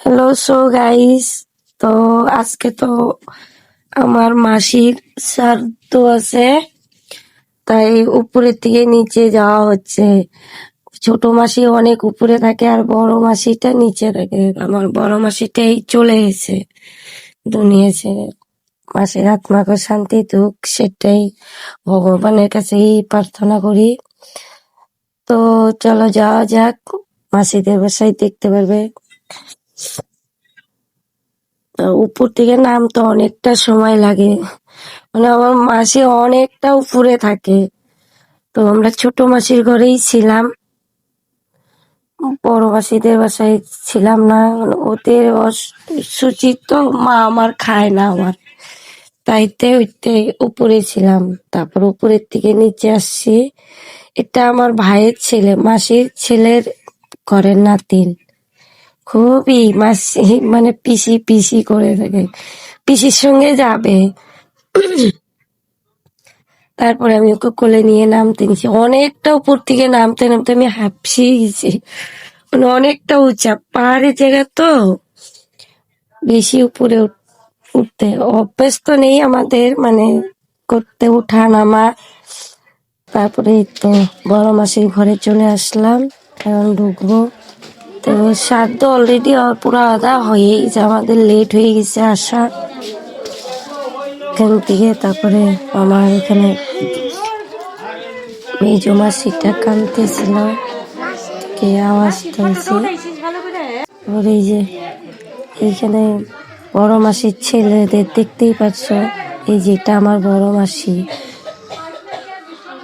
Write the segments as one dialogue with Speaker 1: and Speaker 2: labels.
Speaker 1: Hello so guys, তো আজকে তো আমার মাসির শ্রাদ্ধ আছে, তাই উপরের থেকে নিচে যাওয়া হচ্ছে। ছোট মাসি অনেক উপরে থাকে আর বড় মাসিটা নিচে থাকে। আমার বড় মাসিটাই চলে গেছে দুনিয়া ছেড়ে। মাসির আত্মাকে শান্তি দুঃখ সেটাই ভগবানের কাছেই প্রার্থনা করি। তো চলো যাওয়া যাক, মাসিদের বাসায় দেখতে পারবে। উপর থেকে নামতে অনেকটা সময় লাগে, মানে আমার মাসি অনেকটা উপরে থাকে। তো আমরা ছোট মাসির ঘরেই ছিলাম, বড় মাসিদের বাসায় ছিলাম না। মানে ওদের সুচিত তো মা আমার খায় না আমার, তাইতে ওইতে উপরে ছিলাম। তারপর উপরের থেকে নিচে আসছি। এটা আমার ভাইয়ের ছেলে, মাসির ছেলের ঘরের নাতিন। খুবই মাসি মানে পিসি পিসি করে থাকে, পিসির সঙ্গে যাবে। তারপরে আমি ওকে কোলে নিয়ে নামতে নিয়েছি। অনেকটা উপর থেকে নামতে নামতে আমি হাঁপসিয়ে গেছি, মানে অনেকটা উঁচা পাহাড়ের জায়গা তো, বেশি উপরে উঠতে অভ্যাস তো নেই আমাদের, মানে করতে উঠা নামা। তারপরে এই তো বড় মাসির ঘরে চলে আসলাম, এখন ঢুকবো। তো শ্রাদ্ধ অলরেডি পুরো আধা হয়ে গেছে, আমাদের লেট হয়ে গেছে আসা এখান থেকে। তারপরে আমার এখানে মেজ মাসিটা কাঁদতেছিল, কে আওয়াজ তুলছে। ওর এই যে এইখানে বড় মাসির ছেলেদের দেখতেই পাচ্ছ, এই যেটা আমার বড় মাসি,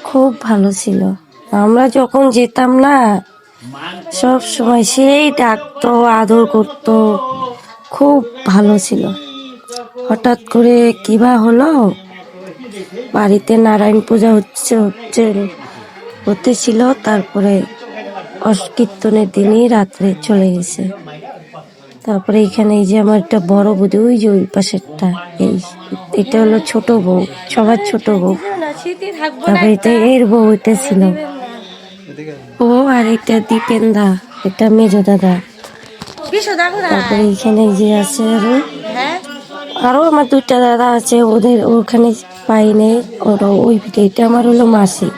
Speaker 1: খুব ভালো ছিল। আমরা যখন যেতাম না, সব সময় সেই ডাকতো, আদর করতো, খুব ভালো ছিল। হঠাৎ করে কিবা হলো, বাড়িতে নারায়ণ পূজা হতেছিল, তারপরে কীর্তনের দিনই রাত্রে চলে গেছে। তারপরে এখানে এই যে আমার একটা বড় বৌদি, ওই যে ওই পাশেরটা, এটা হলো ছোট বউ, সবার ছোট বউ। তারপরে এটা এর বউ, এটা ছিল ও। আর এটা দীপেন্দা, এটা মেজো দাদা। তারপরে এখানে যে আছে আরো আমার দুইটা দাদা আছে, ওদের ওখানে পাই নেই। ওরা ওই এটা আমার হলো মাসি।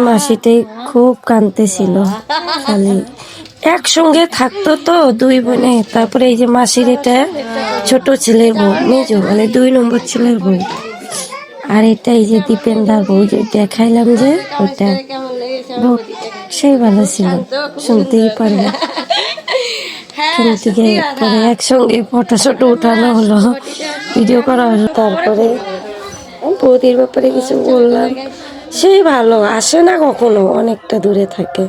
Speaker 1: মাসিটাই খুব কাঁদতেছিল, খালি একসঙ্গে থাকতো তো দুই বোনে। তারপরে এই যে মাসির এটা ছোট ছেলের বউ, মেজো মানে 2 নম্বর ছেলের বউ। আর এটা এই যে দীপেন্দার বউ, যে দেখাইলাম যে ওইটা বউ, সেই ভালো ছিল, শুনতেই পারবে। কিন্তু পরে একসঙ্গে ফটো শটো উঠানো হলো, ভিডিও করা হলো। তারপরে বৌদির ব্যাপারে কিছু বললাম, সেই ভালো, আসে না কখনো, অনেকটা দূরে থাকে।